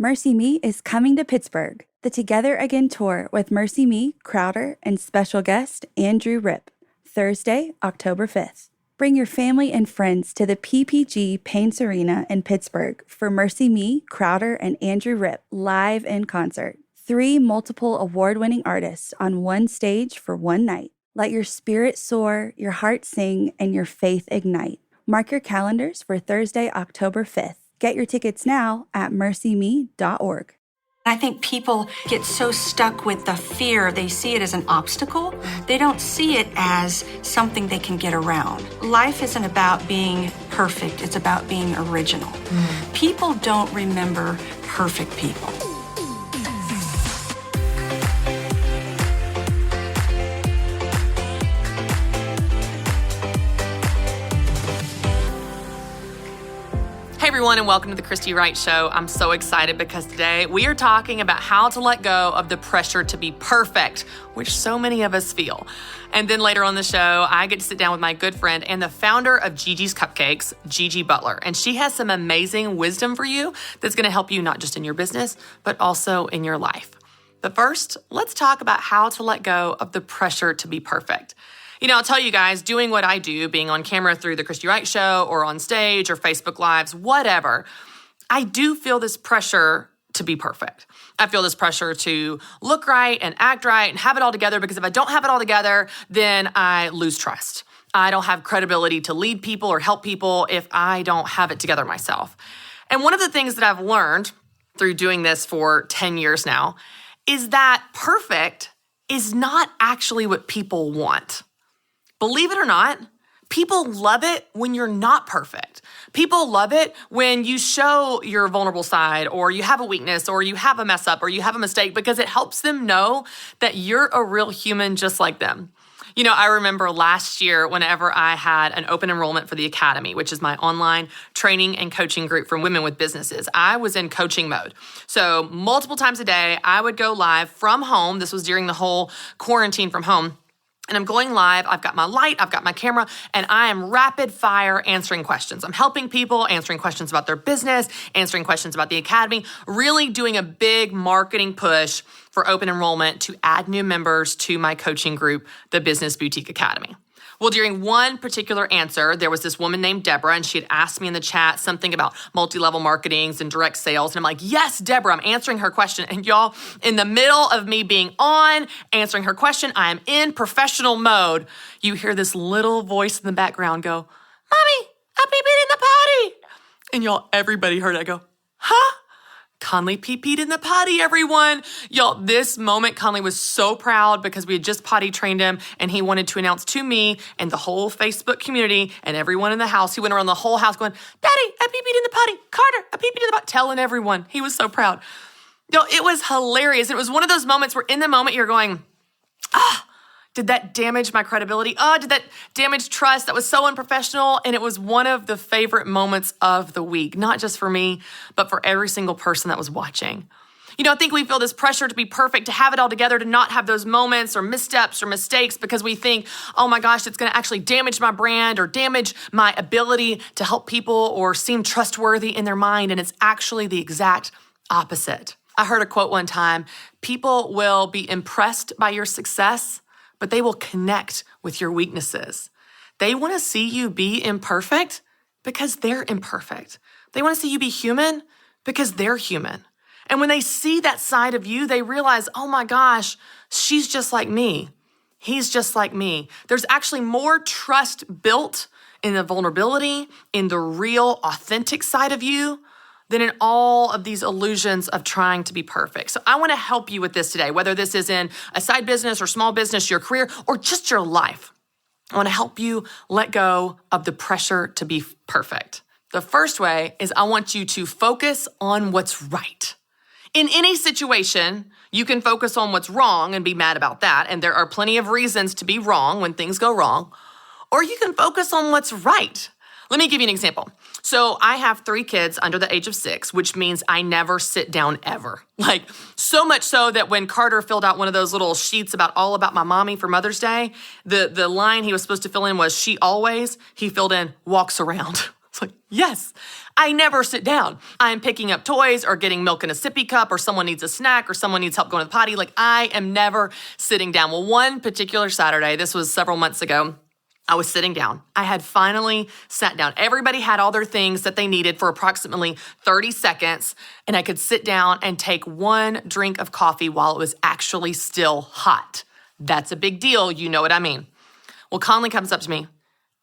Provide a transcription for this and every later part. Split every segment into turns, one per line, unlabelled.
Mercy Me is coming to Pittsburgh. The Together Again tour with Mercy Me, Crowder, and special guest Andrew Ripp. Thursday, October 5th. Bring your family and friends to the PPG Paints Arena in Pittsburgh for Mercy Me, Crowder, and Andrew Ripp live in concert. 3 multiple award-winning artists on one stage for one night. Let your spirit soar, your heart sing, and your faith ignite. Mark your calendars for Thursday, October 5th. Get your tickets now at mercyme.org.
I think people get so stuck with the fear. They see it as an obstacle. They don't see it as something they can get around. Life isn't about being perfect. It's about being original. People don't remember perfect people.
Hey everyone, and welcome to the Christy Wright Show. I'm so excited because today we are talking about how to let go of the pressure to be perfect, which so many of us feel. And then later on the show, I get to sit down with my good friend and the founder of GiGi's Cupcakes, GiGi Butler. And she has some amazing wisdom for you that's going to help you not just in your business, but also in your life. But first, let's talk about how to let go of the pressure to be perfect. You know, I'll tell you guys, doing what I do, being on camera through the Christy Wright Show or on stage or Facebook Lives, whatever, I do feel this pressure to be perfect. I feel this pressure to look right and act right and have it all together, because if I don't have it all together, then I lose trust. I don't have credibility to lead people or help people if I don't have it together myself. And one of the things that I've learned through doing this for 10 years now is that perfect is not actually what people want. Believe it or not, people love it when you're not perfect. People love it when you show your vulnerable side, or you have a weakness, or you have a mess up, or you have a mistake, because it helps them know that you're a real human just like them. You know, I remember last year whenever I had an open enrollment for the Academy, which is my online training and coaching group for women with businesses. I was in coaching mode. So multiple times a day, I would go live from home. This was during the whole quarantine from home. And I'm going live, I've got my light, I've got my camera, and I am rapid fire answering questions. I'm helping people, answering questions about their business, answering questions about the Academy, really doing a big marketing push for open enrollment to add new members to my coaching group, the Business Boutique Academy. Well, during one particular answer, there was this woman named Deborah, and she had asked me in the chat something about multi-level marketings and direct sales. And I'm like, yes, Deborah, I'm answering her question. And y'all, in the middle of me being on, answering her question, I am in professional mode. You hear this little voice in the background go, "Mommy, I pee-peed in the potty." And y'all, everybody heard it. I go, "Huh? Conley pee-peed in the potty, everyone." Y'all, this moment, Conley was so proud because we had just potty trained him, and he wanted to announce to me and the whole Facebook community and everyone in the house. He went around the whole house going, "Daddy, I pee-peed in the potty. Carter, I pee-peed in the potty," telling everyone. He was so proud. Y'all, it was hilarious. It was one of those moments where in the moment you're going, did that damage my credibility? Did that damage trust? That was so unprofessional. And it was one of the favorite moments of the week, not just for me, but for every single person that was watching. You know, I think we feel this pressure to be perfect, to have it all together, to not have those moments or missteps or mistakes, because we think, oh my gosh, it's going to actually damage my brand or damage my ability to help people or seem trustworthy in their mind. And it's actually the exact opposite. I heard a quote one time: people will be impressed by your success, but they will connect with your weaknesses. They want to see you be imperfect because they're imperfect. They want to see you be human because they're human. And when they see that side of you, they realize, oh my gosh, she's just like me. He's just like me. There's actually more trust built in the vulnerability, in the real, authentic side of you, than in all of these illusions of trying to be perfect. So I want to help you with this today, whether this is in a side business or small business, your career, or just your life. I want to help you let go of the pressure to be perfect. The first way is I want you to focus on what's right. In any situation, you can focus on what's wrong and be mad about that, and there are plenty of reasons to be wrong when things go wrong, or you can focus on what's right. Let me give you an example. So I have 3 kids under the age of 6, which means I never sit down ever. Like, so much so that when Carter filled out one of those little sheets all about my mommy for Mother's Day, the line he was supposed to fill in was "she always," he filled in "walks around." It's like, yes, I never sit down. I'm picking up toys or getting milk in a sippy cup or someone needs a snack or someone needs help going to the potty. Like, I am never sitting down. Well, one particular Saturday, this was several months ago, I was sitting down. I had finally sat down. Everybody had all their things that they needed for approximately 30 seconds, and I could sit down and take one drink of coffee while it was actually still hot. That's a big deal. You know what I mean. Well, Conley comes up to me.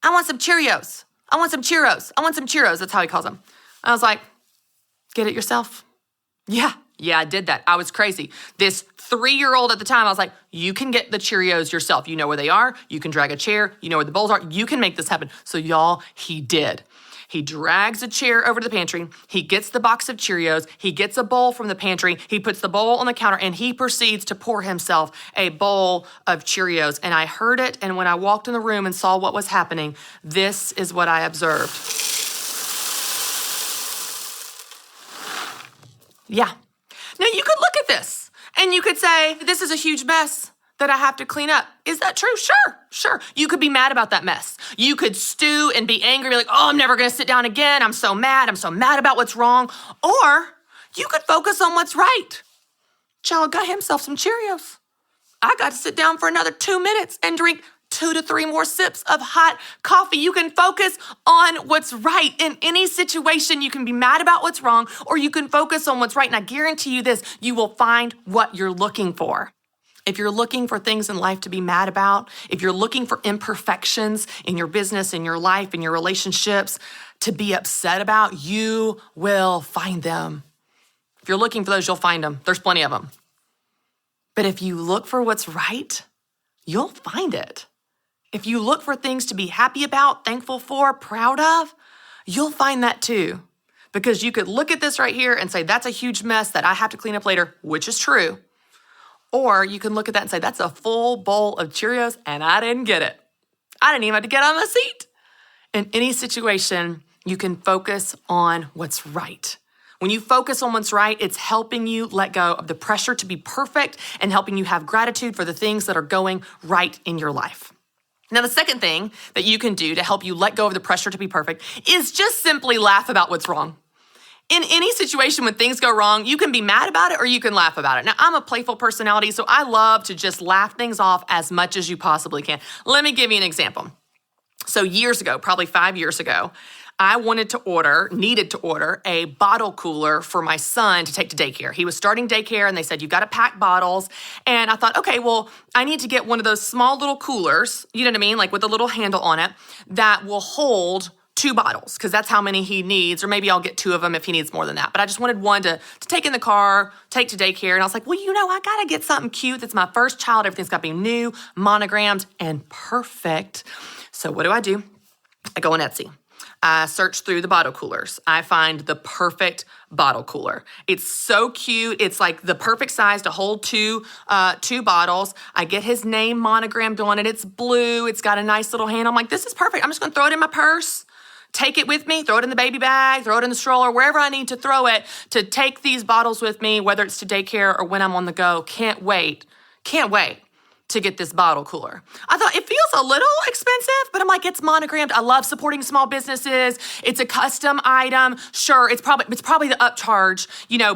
I want some Cheerios. I want some Cheerios. I want some Cheerios. That's how he calls them. I was like, get it yourself. Yeah, I did that. I was crazy. This 3-year-old at the time, I was like, you can get the Cheerios yourself. You know where they are. You can drag a chair. You know where the bowls are. You can make this happen. So y'all, he did. He drags a chair over to the pantry. He gets the box of Cheerios. He gets a bowl from the pantry. He puts the bowl on the counter and he proceeds to pour himself a bowl of Cheerios. And I heard it. And when I walked in the room and saw what was happening, this is what I observed. Yeah. Now you could look at this and you could say, this is a huge mess that I have to clean up. Is that true? Sure. You could be mad about that mess. You could stew and be angry, be like, oh, I'm never gonna sit down again. I'm so mad about what's wrong. Or you could focus on what's right. Child got himself some Cheerios. I got to sit down for another 2 minutes and drink 2 to 3 more sips of hot coffee. You can focus on what's right. In any situation, you can be mad about what's wrong, or you can focus on what's right. And I guarantee you this, you will find what you're looking for. If you're looking for things in life to be mad about, if you're looking for imperfections in your business, in your life, in your relationships to be upset about, you will find them. If you're looking for those, you'll find them. There's plenty of them. But if you look for what's right, you'll find it. If you look for things to be happy about, thankful for, proud of, you'll find that too. Because you could look at this right here and say, that's a huge mess that I have to clean up later, which is true. Or you can look at that and say, that's a full bowl of Cheerios and I didn't get it. I didn't even have to get on the seat. In any situation, you can focus on what's right. When you focus on what's right, it's helping you let go of the pressure to be perfect and helping you have gratitude for the things that are going right in your life. Now, the second thing that you can do to help you let go of the pressure to be perfect is just simply laugh about what's wrong. In any situation when things go wrong, you can be mad about it or you can laugh about it. Now, I'm a playful personality, so I love to just laugh things off as much as you possibly can. Let me give you an example. So years ago, probably 5 years ago, I needed to order a bottle cooler for my son to take to daycare. He was starting daycare and they said, you've got to pack bottles. And I thought, okay, well, I need to get one of those small little coolers, you know what I mean? Like with a little handle on it that will hold 2 bottles, because that's how many he needs, or maybe I'll get 2 of them if he needs more than that. But I just wanted one to take in the car, take to daycare. And I was like, well, I got to get something cute. That's my first child. Everything's got to be new, monogrammed, and perfect. So what do? I go on Etsy. I search through the bottle coolers. I find the perfect bottle cooler. It's so cute. It's like the perfect size to hold 2 bottles. I get his name monogrammed on it. It's blue. It's got a nice little handle. I'm like, this is perfect. I'm just going to throw it in my purse. Take it with me, throw it in the baby bag, throw it in the stroller, wherever I need to throw it to take these bottles with me, whether it's to daycare or when I'm on the go. Can't wait to get this bottle cooler. I thought it feels a little expensive, but I'm like, it's monogrammed. I love supporting small businesses. It's a custom item. Sure, it's probably the upcharge,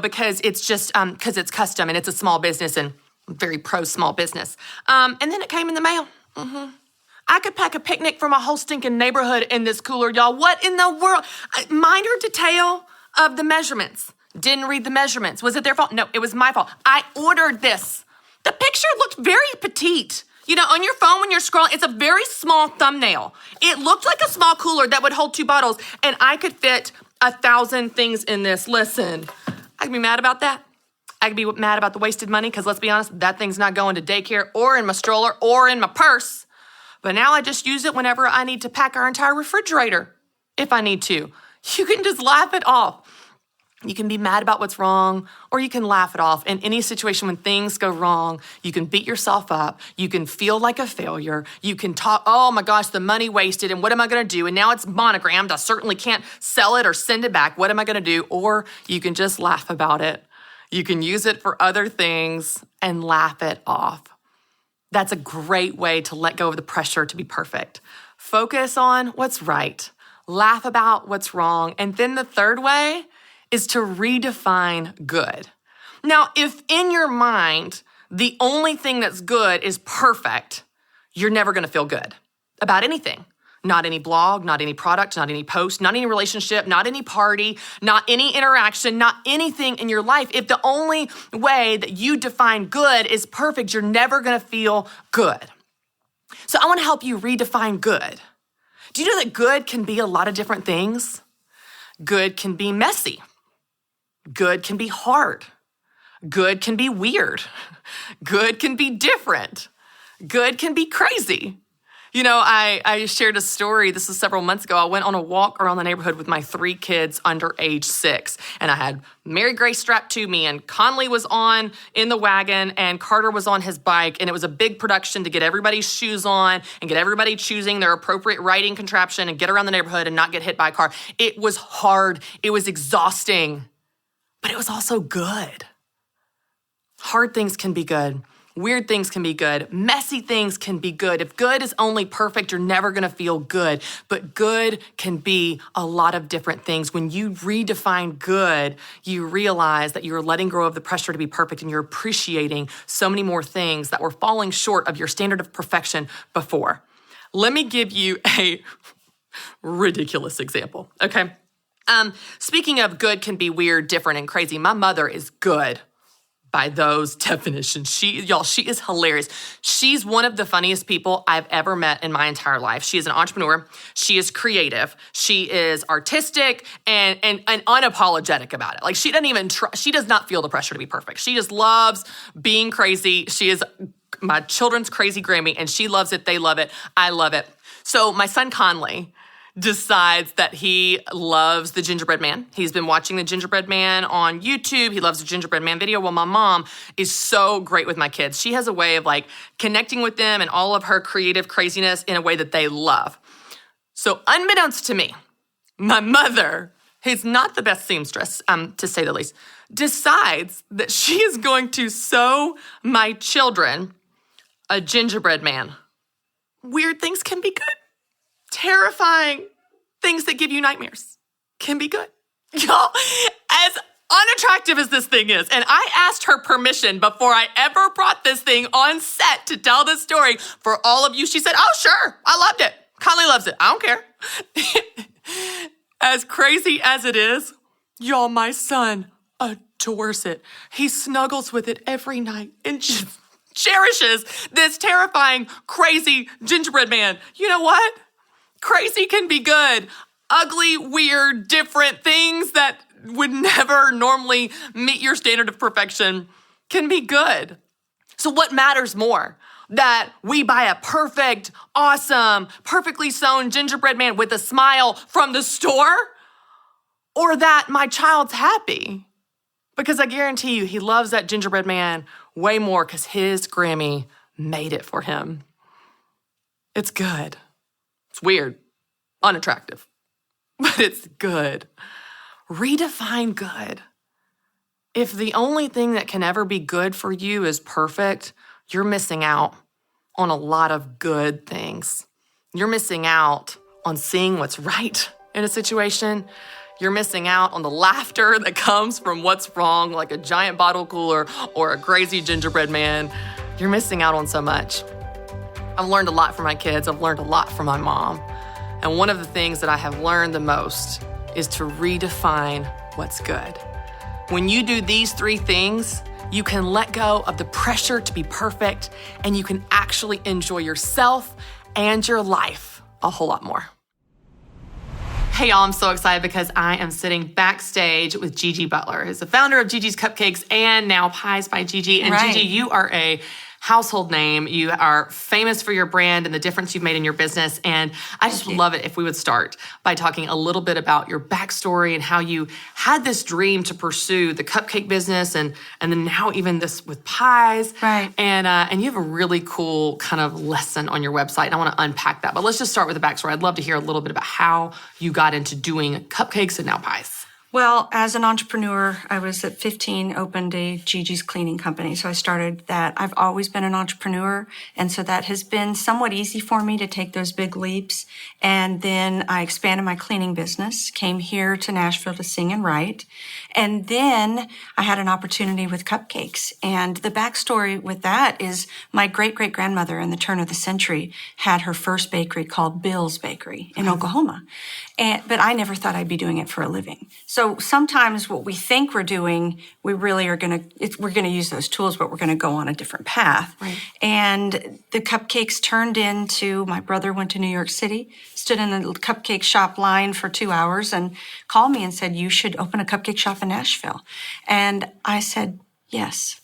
because it's just, because it's custom and it's a small business and I'm very pro small business. And then it came in the mail. I could pack a picnic for my whole stinking neighborhood in this cooler, y'all. What in the world? Minor detail of the measurements. Didn't read the measurements. Was it their fault? No, it was my fault. I ordered this. The picture looked very petite. On your phone when you're scrolling, it's a very small thumbnail. It looked like a small cooler that would hold 2 bottles, and I could fit 1,000 things in this. Listen, I could be mad about that. I could be mad about the wasted money, because let's be honest, that thing's not going to daycare or in my stroller or in my purse. But now I just use it whenever I need to pack our entire refrigerator, if I need to. You can just laugh it off. You can be mad about what's wrong, or you can laugh it off. In any situation when things go wrong, you can beat yourself up. You can feel like a failure. You can talk, oh my gosh, the money wasted, and what am I gonna do? And now it's monogrammed. I certainly can't sell it or send it back. What am I gonna do? Or you can just laugh about it. You can use it for other things and laugh it off. That's a great way to let go of the pressure to be perfect. Focus on what's right. laugh about what's wrong. And then the third way is to redefine good. Now, if in your mind, the only thing that's good is perfect, you're never going to feel good about anything. Not any blog, not any product, not any post, not any relationship, not any party, not any interaction, not anything in your life. If the only way that you define good is perfect, you're never going to feel good. So I want to help you redefine good. Do you know that good can be a lot of different things? Good can be messy. Good can be hard. Good can be weird. Good can be different. Good can be crazy. You know, I shared a story, this was several months ago. I went on a walk around the neighborhood with my 3 kids under age 6. And I had Mary Grace strapped to me, and Conley was on in the wagon, and Carter was on his bike. And it was a big production to get everybody's shoes on and get everybody choosing their appropriate riding contraption and get around the neighborhood and not get hit by a car. It was hard. It was exhausting, but it was also good. Hard things can be good. Weird things can be good. Messy things can be good. If good is only perfect, you're never going to feel good. But good can be a lot of different things. When you redefine good, you realize that you're letting go of the pressure to be perfect, and you're appreciating so many more things that were falling short of your standard of perfection before. Let me give you a ridiculous example, okay? Speaking of good can be weird, different, and crazy, my mother is good by those definitions. She is hilarious. She's one of the funniest people I've ever met in my entire life. She is an entrepreneur. She is creative. She is artistic and unapologetic about it. Like, she doesn't even she does not feel the pressure to be perfect. She just loves being crazy. She is my children's crazy Grammy, and she loves it. They love it. I love it. So my son Conley decides that he loves the Gingerbread Man. He's been watching the Gingerbread Man on YouTube. He loves the Gingerbread Man video. Well, my mom is so great with my kids. She has a way of like connecting with them and all of her creative craziness in a way that they love. So unbeknownst to me, my mother, who's not the best seamstress, to say the least, decides that she is going to sew my children a gingerbread man. Weird things can be good. Terrifying things that give you nightmares can be good. Y'all, as unattractive as this thing is, and I asked her permission before I ever brought this thing on set to tell this story for all of you. She said, oh, sure, I loved it. Conley loves it. I don't care. As crazy as it is, y'all, my son adores it. He snuggles with it every night and just cherishes this terrifying, crazy gingerbread man. You know what? Crazy can be good. Ugly, weird, different things that would never normally meet your standard of perfection can be good. So what matters more? That we buy a perfect, awesome, perfectly sewn gingerbread man with a smile from the store? Or that my child's happy? Because I guarantee you, he loves that gingerbread man way more because his Grammy made it for him. It's good. It's weird, unattractive, but it's good. Redefine good. If the only thing that can ever be good for you is perfect, you're missing out on a lot of good things. You're missing out on seeing what's right in a situation. You're missing out on the laughter that comes from what's wrong, like a giant bottle cooler or a crazy gingerbread man. You're missing out on so much. I've learned a lot from my kids. I've learned a lot from my mom. And one of the things that I have learned the most is to redefine what's good. When you do these 3 things, you can let go of the pressure to be perfect, and you can actually enjoy yourself and your life a whole lot more. Hey y'all, I'm so excited because I am sitting backstage with GiGi Butler, who's the founder of Gigi's Cupcakes and now Pies by GiGi. And
Right.
GiGi, you are a household name. You are famous for your brand and the difference you've made in your business. And I just would love it if we would start by talking a little bit about your backstory and how you had this dream to pursue the cupcake business and then now even this with pies.
Right.
And you have a really cool kind of lesson on your website. And I want to unpack that. But let's just start with the backstory. I'd love to hear a little bit about how you got into doing cupcakes and now pies.
Well, as an entrepreneur, I was at 15, opened a GiGi's cleaning company. So I started that. I've always been an entrepreneur. And so that has been somewhat easy for me to take those big leaps. And then I expanded my cleaning business, came here to Nashville to sing and write. And then I had an opportunity with cupcakes. And the backstory with that is my great-great-grandmother in the turn of the century had her first bakery called Bill's Bakery in Oklahoma. But I never thought I'd be doing it for a living. So sometimes what we think we're doing, we really are we're going to use those tools, but we're going to go on a different path.
Right.
And the cupcakes turned into, my brother went to New York City, stood in the cupcake shop line for 2 hours and called me and said, you should open a cupcake shop in Nashville. And I said, yes.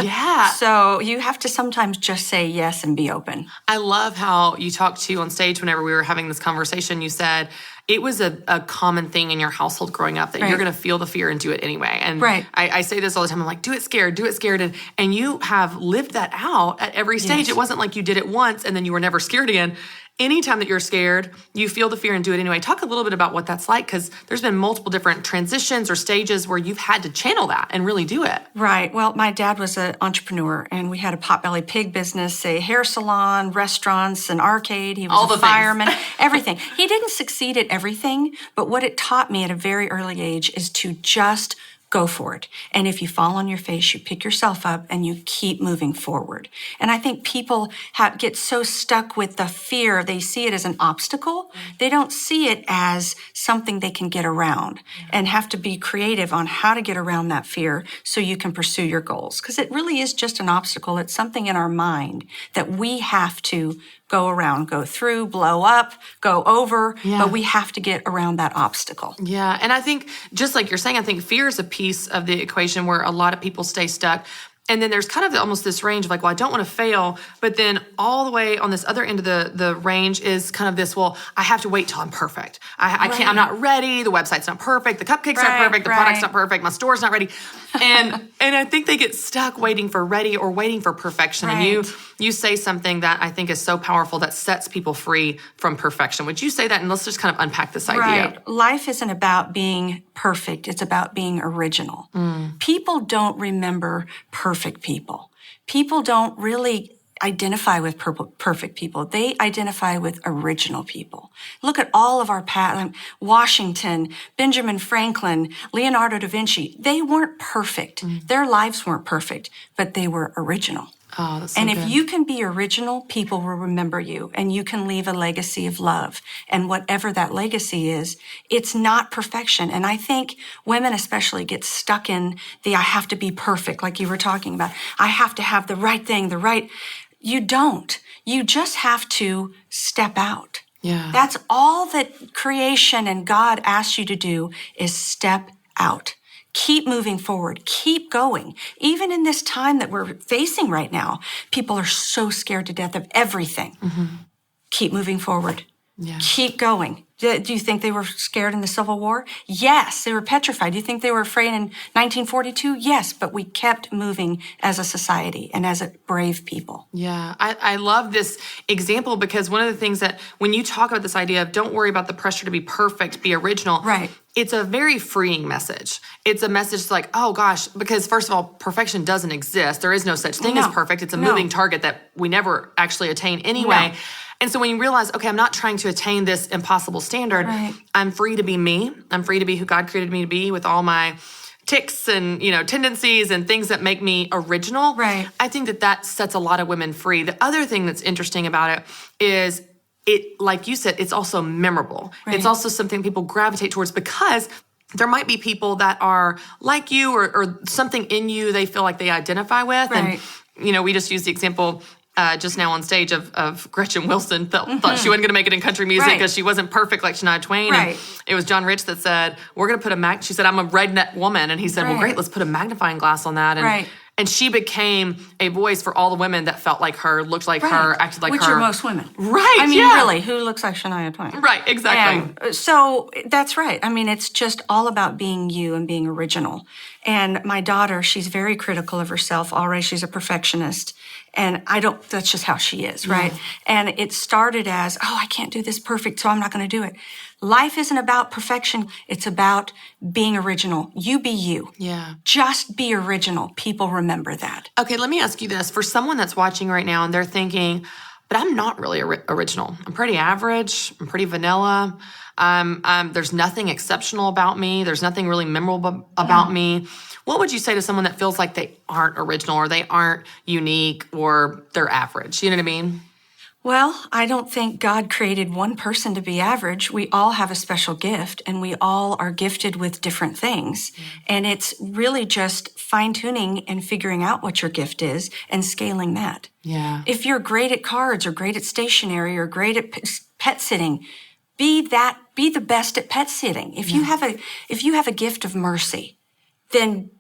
Yeah.
So you have to sometimes just say yes and be open.
I love how you talked to on stage whenever we were having this conversation. You said it was a common thing in your household growing up that you're going to feel the fear and do it anyway. And I say this all the time. I'm like, do it scared. And you have lived that out at every stage.
Yes.
It wasn't like you did it once and then you were never scared again. Anytime that you're scared, you feel the fear and do it anyway. Talk a little bit about what that's like, because there's been multiple different transitions or stages where you've had to channel that and really do it.
Right. Well, my dad was an entrepreneur, and we had a Potbelly Pig business, a hair salon, restaurants, an arcade. He was
All the
a fireman, everything. He didn't succeed at everything, but what it taught me at a very early age is to just go for it. And if you fall on your face, you pick yourself up and you keep moving forward. And I think people get so stuck with the fear. They see it as an obstacle. They don't see it as something they can get around and have to be creative on how to get around that fear so you can pursue your goals. Because it really is just an obstacle. It's something in our mind that we have to go around, go through, blow up, go over, but we have to get around that obstacle.
Yeah, and I think, just like you're saying, I think fear is a piece of the equation where a lot of people stay stuck. And then there's kind of almost this range of like, well, I don't want to fail. But then all the way on this other end of the range is kind of this, well, I have to wait till I'm perfect. I can't, I'm not ready. The website's not perfect. The cupcakes aren't perfect. The product's not perfect. My store's not ready. And I think they get stuck waiting for ready or waiting for perfection. And you say something that I think is so powerful that sets people free from perfection. Would you say that? And let's just kind of unpack this idea.
Right. Life isn't about being perfect. It's about being original. People don't remember perfect people. People don't really identify with perfect people. They identify with original people. Look at all of our past, Washington, Benjamin Franklin, Leonardo da Vinci. They weren't perfect. Their lives weren't perfect, but they were original.
Oh, that's so
and
good.
if you can be original, people will remember you, and you can leave a legacy of love. And whatever that legacy is, it's not perfection. And I think women especially get stuck in I have to be perfect, like you were talking about. I have to have the right thing, You don't. You just have to step out.
Yeah.
That's all that creation and God asks you to do is step out. Keep moving forward. Keep going. Even in this time that we're facing right now, people are so scared to death of everything. Keep moving forward.
Yeah.
Keep going. Do you think they were scared in the Civil War? Yes, they were petrified. Do you think they were afraid in 1942? Yes, but we kept moving as a society and as a brave people.
Yeah, I love this example because one of the things that when you talk about this idea of don't worry about the pressure to be perfect, be original.
Right.
It's a very freeing message. It's a message like, oh gosh, because first of all, perfection doesn't exist. There is no such thing as perfect. It's a moving target that we never actually attain anyway. And so when you realize, okay, I'm not trying to attain this impossible standard. I'm free to be me. I'm free to be who God created me to be with all my tics and, tendencies and things that make me original.
Right.
I think that sets a lot of women free. The other thing that's interesting about it is like you said, it's also memorable. It's also something people gravitate towards because there might be people that are like you or something in you they feel like they identify with. And, we just used the example just now on stage of Gretchen Wilson thought she wasn't going to make it in country music because she wasn't perfect like Shania Twain. And it was John Rich that said, we're going to put she said, I'm a redneck woman. And he said, well, great, let's put a magnifying glass on that. And she became a voice for all the women that felt like her, looked like her, acted like her.
Which are most women.
Right,
I mean, really, who looks like Shania Twain?
Right, exactly.
And so that's right. I mean, it's just all about being you and being original. And my daughter, she's very critical of herself already. She's a perfectionist. And that's just how she is, right? And it started as, I can't do this perfect, so I'm not going to do it. life isn't about perfection. It's about being original. You be you.
Yeah.
Just be original. People remember that.
Okay, let me ask you this. For someone that's watching right now and they're thinking, but I'm not really original. I'm pretty average. I'm pretty vanilla. There's nothing exceptional about me. There's nothing really memorable about me. What would you say to someone that feels like they aren't original or they aren't unique or they're average? You know what I mean?
Well, I don't think God created one person to be average. We all have a special gift, and we all are gifted with different things. And it's really just fine-tuning and figuring out what your gift is and scaling that.
Yeah.
If you're great at cards or great at stationery or great at pet sitting, be the best at pet sitting. If you have a gift of mercy, then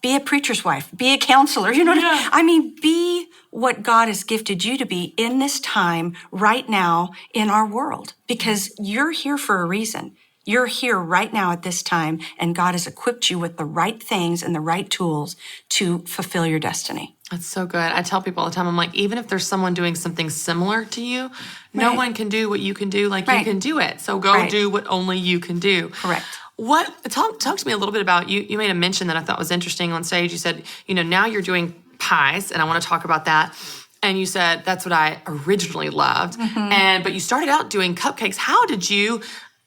be a preacher's wife, be a counselor, you know what I mean? Be what God has gifted you to be in this time right now in our world, because you're here for a reason. You're here right now at this time, and God has equipped you with the right things and the right tools to fulfill your destiny.
That's so good. I tell people all the time, I'm like, even if there's someone doing something similar to you, no one can do what you can do like you can do it. So go do what only you can do.
Correct.
Talk to me a little bit about, you made a mention that I thought was interesting on stage. You said, now you're doing pies, and I want to talk about that. And you said, that's what I originally loved. But you started out doing cupcakes. How did you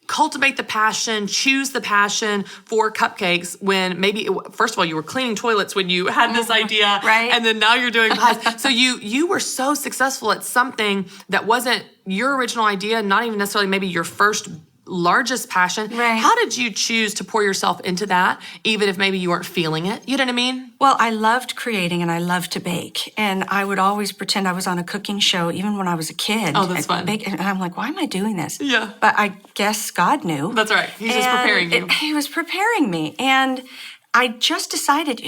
cultivate the passion, choose the passion for cupcakes when maybe, first of all, you were cleaning toilets when you had this idea,
right? And
then now you're doing pies. So you were so successful at something that wasn't your original idea, not even necessarily maybe your first largest passion.
Right.
How did you choose to pour yourself into that, even if maybe you weren't feeling it? You know what I mean?
Well, I loved creating and I loved to bake. And I would always pretend I was on a cooking show, even when I was a kid.
Oh, that's fun.
And I'm like, why am I doing this?
Yeah.
But I guess God knew.
That's right. He's just preparing you.
He was preparing me. And I just decided,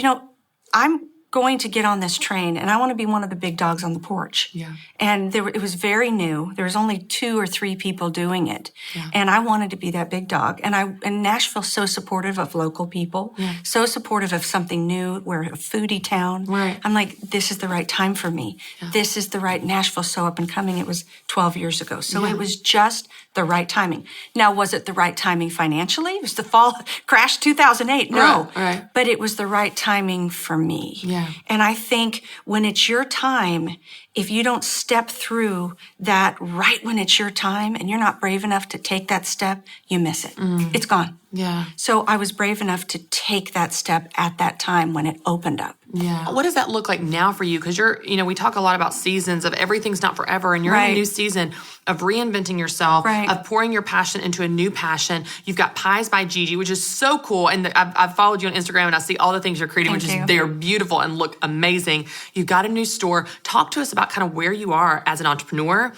I'm going to get on this train and I want to be one of the big dogs on the porch.
Yeah.
And it was very new. There was only 2 or 3 people doing it. Yeah. And I wanted to be that big dog. And Nashville's so supportive of local people, so supportive of something new. We're a foodie town.
Right.
I'm like, this is the right time for me. Yeah. This is the right, Nashville's so up and coming. It was 12 years ago. So it was just the right timing. Now, was it the right timing financially? It was the fall crash 2008. No.
Right.
But it was the right timing for me.
Yeah.
And I think when it's your time, if you don't step through that right when it's your time and you're not brave enough to take that step, you miss it. It's gone.
Yeah.
So I was brave enough to take that step at that time when it opened up.
Yeah. What does that look like now for you? Because we talk a lot about seasons of everything's not forever, and you're in a new season of reinventing yourself, of pouring your passion into a new passion. You've got Pies by GiGi, which is so cool. And I've followed you on Instagram and I see all the things you're creating, they're beautiful and look amazing. You've got a new store. Talk to us about kind of where you are as an entrepreneur.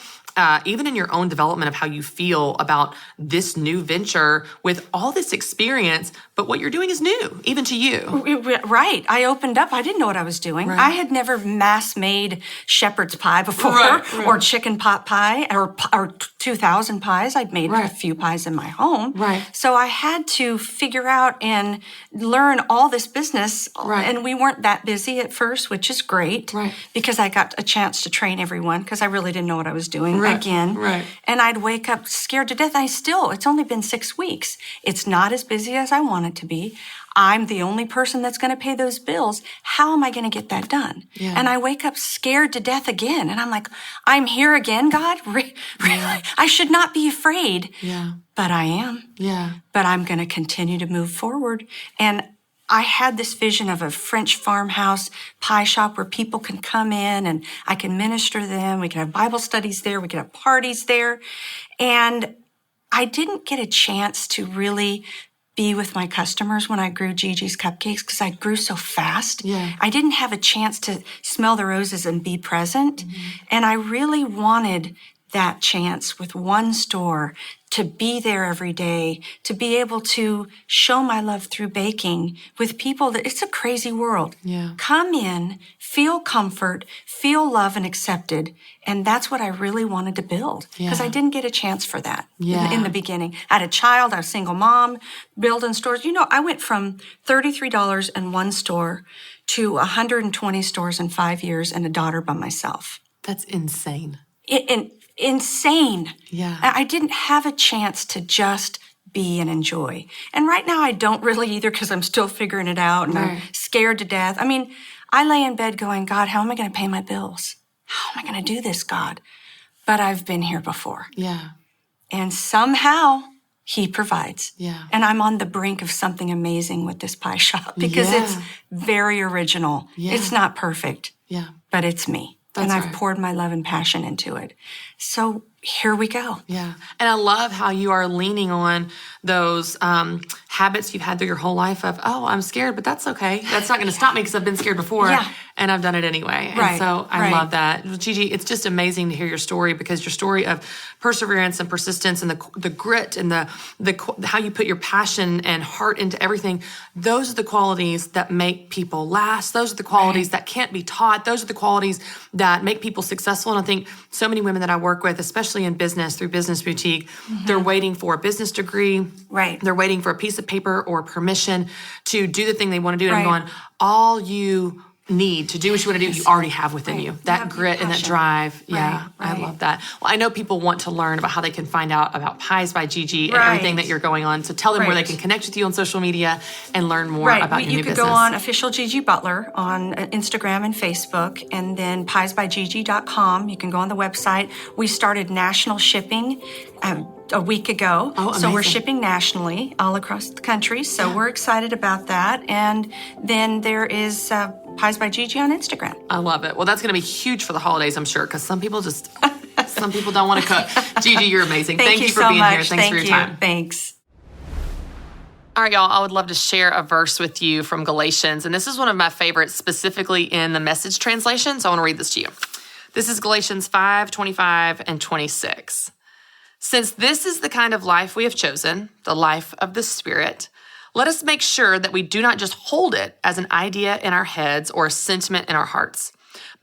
Even in your own development of how you feel about this new venture with all this experience, but what you're doing is new, even to you.
Right. I opened up. I didn't know what I was doing. Right. I had never mass-made shepherd's pie before or chicken pot pie or 2,000 pies. I'd made a few pies in my home.
Right.
So I had to figure out and learn all this business.
Right.
And we weren't that busy at first, which is great.
Right.
Because I got a chance to train everyone because I really didn't know what I was doing. Again.
Right.
And I'd wake up scared to death. It's only been 6 weeks. It's not as busy as I want it to be. I'm the only person that's going to pay those bills. How am I going to get that done? Yeah. And I wake up scared to death again. And I'm like, I'm here again, God? I should not be afraid.
Yeah.
But I am.
Yeah.
But I'm going to continue to move forward. And I had this vision of a French farmhouse pie shop where people can come in and I can minister to them. We can have Bible studies there. We can have parties there. And I didn't get a chance to really be with my customers when I grew GiGi's Cupcakes because I grew so fast.
Yeah.
I didn't have a chance to smell the roses and be present. And I really wanted that chance with one store to be there every day, to be able to show my love through baking with people that it's a crazy world.
Yeah.
Come in, feel comfort, feel love and accepted. And that's what I really wanted to build because I didn't get a chance for that in the beginning. I had a child, I was a single mom, building stores. I went from $33 in one store to 120 stores in 5 years and a daughter by myself.
That's insane.
And insane.
Yeah.
I didn't have a chance to just be and enjoy. And right now I don't really either because I'm still figuring it out and I'm scared to death. I mean, I lay in bed going, God, how am I going to pay my bills? How am I going to do this, God? But I've been here before.
Yeah.
And somehow he provides.
Yeah.
And I'm on the brink of something amazing with this pie shop because it's very original.
Yeah.
It's not perfect.
Yeah.
But it's me.
That's
and I've
right.
poured my love and passion into it. So here we go.
Yeah. And I love how you are leaning on those habits you've had through your whole life of, oh, I'm scared, but that's okay. That's not going to stop me because I've been scared before and I've done it anyway.
Right.
And so I love that. GiGi, it's just amazing to hear your story because your story of perseverance and persistence and the grit and the how you put your passion and heart into everything, those are the qualities that make people last. Those are the qualities that can't be taught. Those are the qualities that make people successful. And I think so many women that I work with, especially in business through Business Boutique, they're waiting for a business degree.
Right.
They're waiting for a piece of paper or permission to do the thing they want to do. And I'm going, all you need to do what you want to do, you already have within you. That grit and that drive. Yeah, I love that. Well, I know people want to learn about how they can find out about Pies by GiGi and everything that you're going on. So tell them where they can connect with you on social media and learn more about your new business.
You could go on official GiGi Butler on Instagram and Facebook, and then piesbygigi.com. You can go on the website. We started national shipping a week ago. So we're shipping nationally all across the country. So we're excited about that. And then there is Pies by GiGi on Instagram.
I love it. Well, that's going to be huge for the holidays, I'm sure, because some people don't want to cook. GiGi, you're amazing. Thank you for
so
being
much.
here. Thanks for your time.
Thanks.
All right, y'all, I would love to share a verse with you from Galatians. And this is one of my favorites, specifically in the Message translation. So I want to read this to you. This is Galatians 5:25 and 26. Since this is the kind of life we have chosen, the life of the Spirit, let us make sure that we do not just hold it as an idea in our heads or a sentiment in our hearts,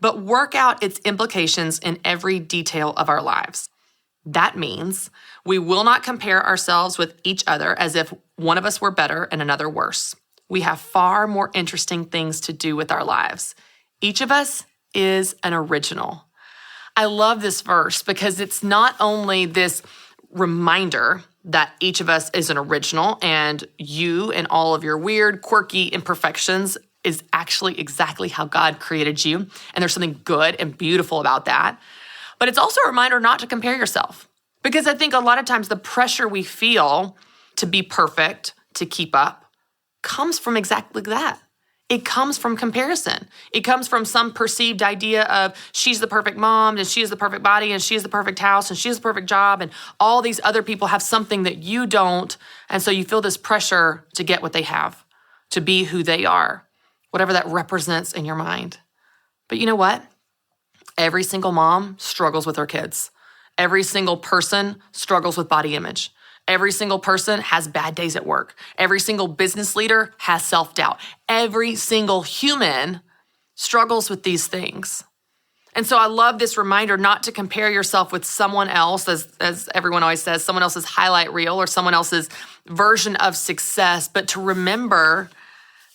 but work out its implications in every detail of our lives. That means we will not compare ourselves with each other as if one of us were better and another worse. We have far more interesting things to do with our lives. Each of us is an original. I love this verse because it's not only this reminder that each of us is an original and you and all of your weird, quirky imperfections is actually exactly how God created you. And there's something good and beautiful about that. But it's also a reminder not to compare yourself. Because I think a lot of times the pressure we feel to be perfect, to keep up, comes from exactly that. It comes from comparison. It comes from some perceived idea of she's the perfect mom and she has the perfect body and she has the perfect house and she has the perfect job and all these other people have something that you don't. And so you feel this pressure to get what they have, to be who they are, whatever that represents in your mind. But you know what? Every single mom struggles with her kids. Every single person struggles with body image. Every single person has bad days at work. Every single business leader has self-doubt. Every single human struggles with these things. And so I love this reminder not to compare yourself with someone else, as everyone always says, someone else's highlight reel or someone else's version of success, but to remember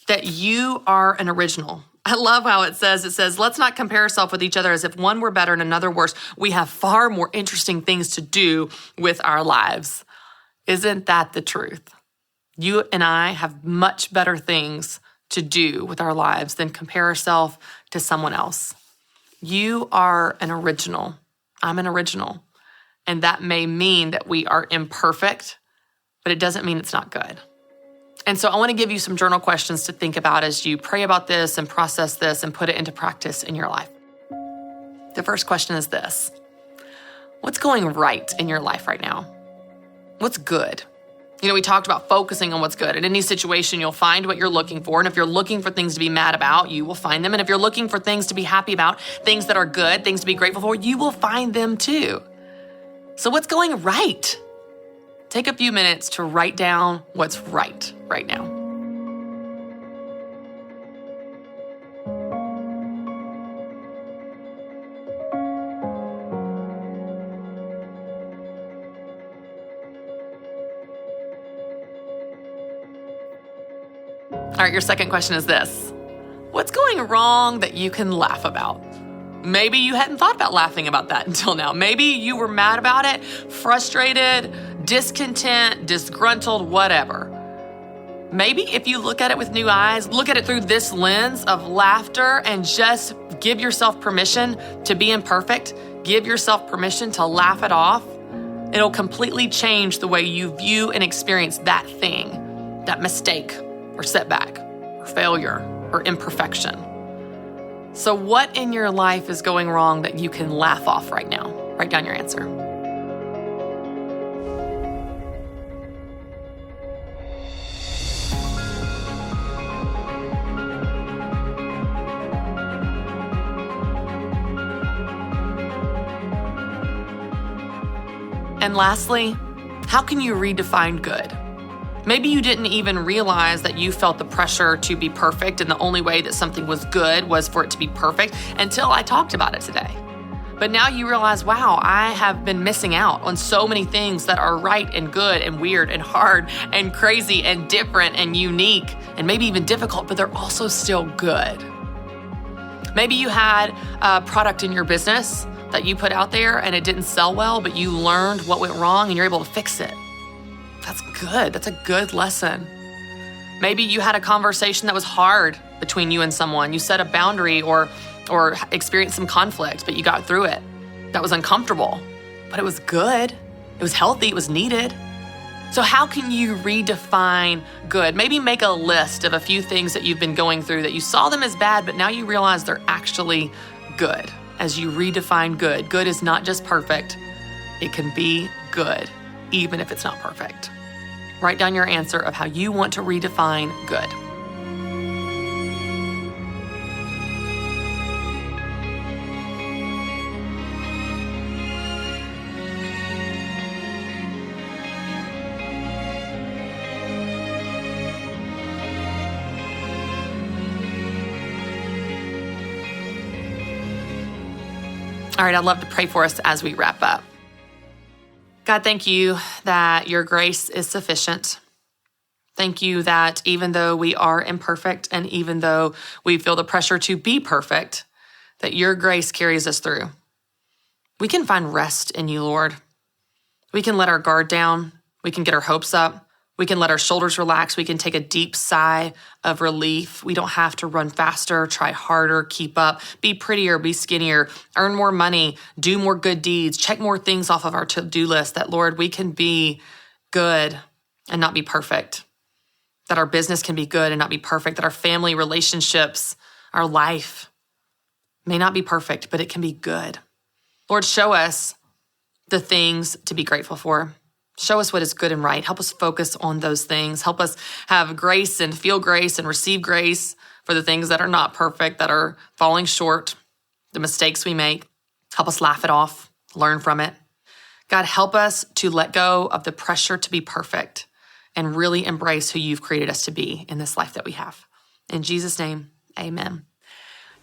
that you are an original. I love how it says, let's not compare ourselves with each other as if one were better and another worse. We have far more interesting things to do with our lives. Isn't that the truth? You and I have much better things to do with our lives than compare ourselves to someone else. You are an original. I'm an original. And that may mean that we are imperfect, but it doesn't mean it's not good. And so I want to give you some journal questions to think about as you pray about this and process this and put it into practice in your life. The first question is this: what's going right in your life right now? What's good? You know, we talked about focusing on what's good. In any situation, you'll find what you're looking for. And if you're looking for things to be mad about, you will find them. And if you're looking for things to be happy about, things that are good, things to be grateful for, you will find them too. So what's going right? Take a few minutes to write down what's right now. All right, your second question is this: what's going wrong that you can laugh about? Maybe you hadn't thought about laughing about that until now. Maybe you were mad about it, frustrated, discontent, disgruntled, whatever. Maybe if you look at it with new eyes, look at it through this lens of laughter and just give yourself permission to be imperfect, give yourself permission to laugh it off, it'll completely change the way you view and experience that thing, that mistake or setback or failure or imperfection. So what in your life is going wrong that you can laugh off right now? Write down your answer. And lastly, how can you redefine good? Maybe you didn't even realize that you felt the pressure to be perfect, and the only way that something was good was for it to be perfect until I talked about it today. But now you realize, wow, I have been missing out on so many things that are right and good and weird and hard and crazy and different and unique and maybe even difficult, but they're also still good. Maybe you had a product in your business that you put out there and it didn't sell well, but you learned what went wrong and you're able to fix it. That's good. That's a good lesson. Maybe you had a conversation that was hard between you and someone. You set a boundary or experienced some conflict, but you got through it. That was uncomfortable, but it was good. It was healthy. It was needed. So how can you redefine good? Maybe make a list of a few things that you've been going through that you saw them as bad, but now you realize they're actually good. As you redefine good, good is not just perfect. It can be good, even if it's not perfect. Write down your answer of how you want to redefine good. All right, I'd love to pray for us as we wrap up. God, thank you that your grace is sufficient. Thank you that even though we are imperfect and even though we feel the pressure to be perfect, that your grace carries us through. We can find rest in you, Lord. We can let our guard down. We can get our hopes up. We can let our shoulders relax. We can take a deep sigh of relief. We don't have to run faster, try harder, keep up, be prettier, be skinnier, earn more money, do more good deeds, check more things off of our to-do list. That, Lord, we can be good and not be perfect. That our business can be good and not be perfect. That our family relationships, our life may not be perfect, but it can be good. Lord, show us the things to be grateful for. Show us what is good and right. Help us focus on those things. Help us have grace and feel grace and receive grace for the things that are not perfect, that are falling short, the mistakes we make. Help us laugh it off, learn from it. God, help us to let go of the pressure to be perfect and really embrace who you've created us to be in this life that we have. In Jesus' name, amen.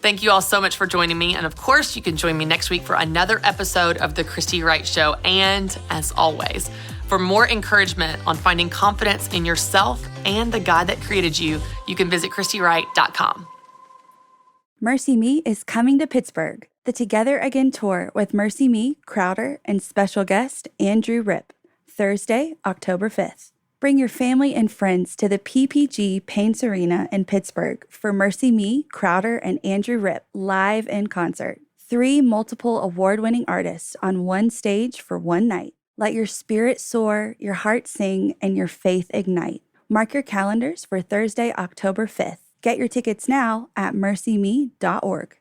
Thank you all so much for joining me. And of course, you can join me next week for another episode of The Christy Wright Show. And as always, for more encouragement on finding confidence in yourself and the God that created you, you can visit ChristyWright.com.
Mercy Me is coming to Pittsburgh. The Together Again tour with Mercy Me, Crowder, and special guest Andrew Rip, Thursday, October 5th. Bring your family and friends to the PPG Paints Arena in Pittsburgh for Mercy Me, Crowder, and Andrew Rip live in concert. 3 multiple award-winning artists on one stage for one night. Let your spirit soar, your heart sing, and your faith ignite. Mark your calendars for Thursday, October 5th. Get your tickets now at mercyme.org.